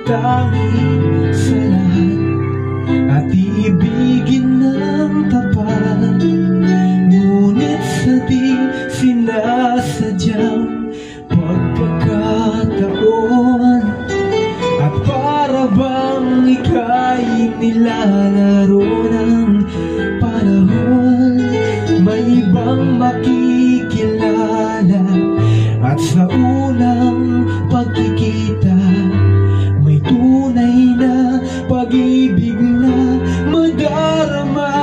tanging sa lahat at iibigin ng tapat. Ngunit sa di sinasadyang pagkakataon at para bang ika'y nilalaro ng panahon, may ibang makikilala at sa unang pagkikita may tunay na pag-ibig na madarama.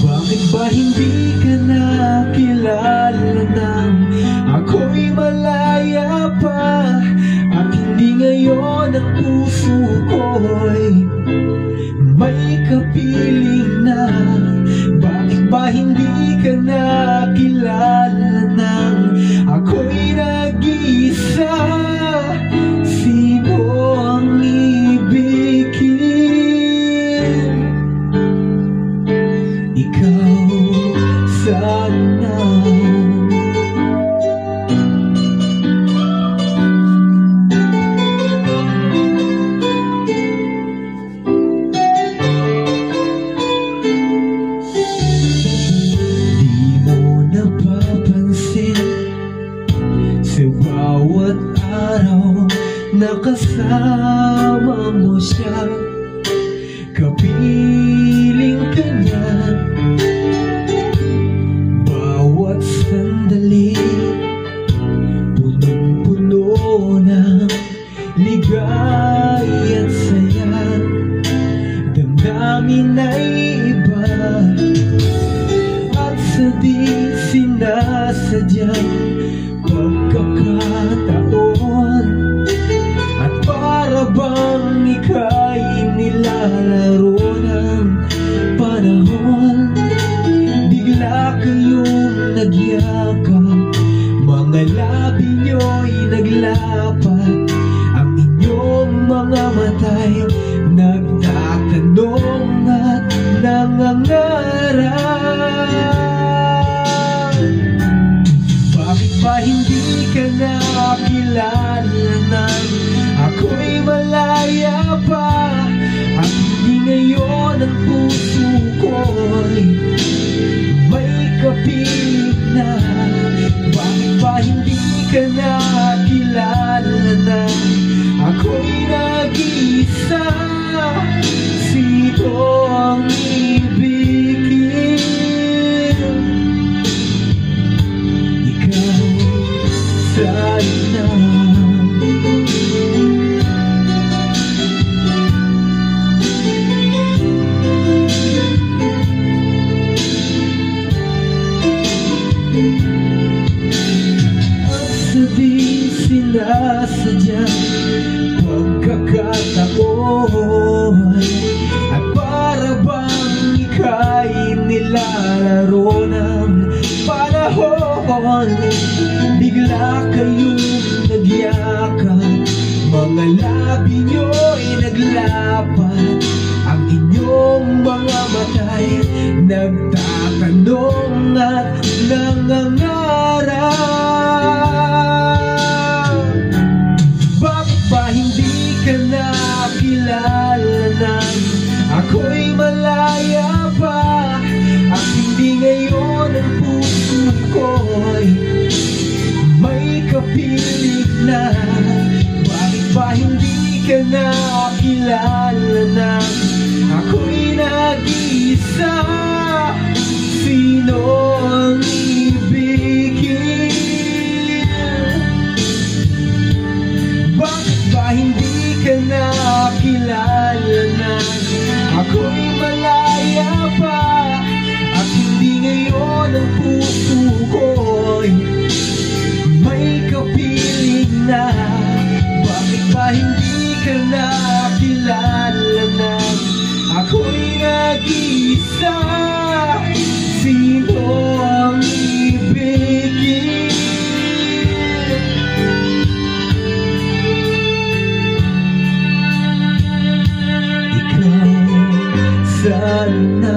Bakit ba hindi ka nakilala nang ako'y malaya pa, at hindi ngayon ang puso ko'y may kapiling na? Bakit ba hindi ka nakilala nang ako'y nag-iisa? Sino ang ibigin? Ikaw sana. Sa bawat araw nakasama mo siya, kapiling ka niya. Bawat sandali punong-puno ng ligay at saya, damdamin ay iba at sa di sinasadyang pagkakataon at para bang ika'y nilalaro ng panahon, bigla kayong nagyakap, mga labi nyo'y naglapat, ang inyong mga mata'y nagtatanong at nangangarap. Bakit ba hindi ka nakilala nang ako'y malaya pa, at hindi ngayon ang puso ko'y may kapiling na? Bakit ba hindi ka nakilala nang ako'y nag-iisa? Sino ang ibigin? Sana. At sa di sinasadyang pagkakataon at para bang ika'y nilalaro ng panahon, bigla kayong nagyakap, mga labi nyo'y naglapat, ang inyong mga mata'y nagtatanong at nangangarap. Bakit ba hindi ka nakilala nang ako'y malaya pa, at hindi ngayon ang puso ko'y may kapiling na? Bakit ba hindi ka nakilala nang ako'y nag-iisa? Sino ang ibigin? Bakit ba hindi ka nakilala nang ako'y malaya pa, at hindi ngayon ang puso ko'y may kapiling na? Bakit ba hindi ka nakilala nang ako'y nag-iisa? Sino ang ibigin? Ikaw sana.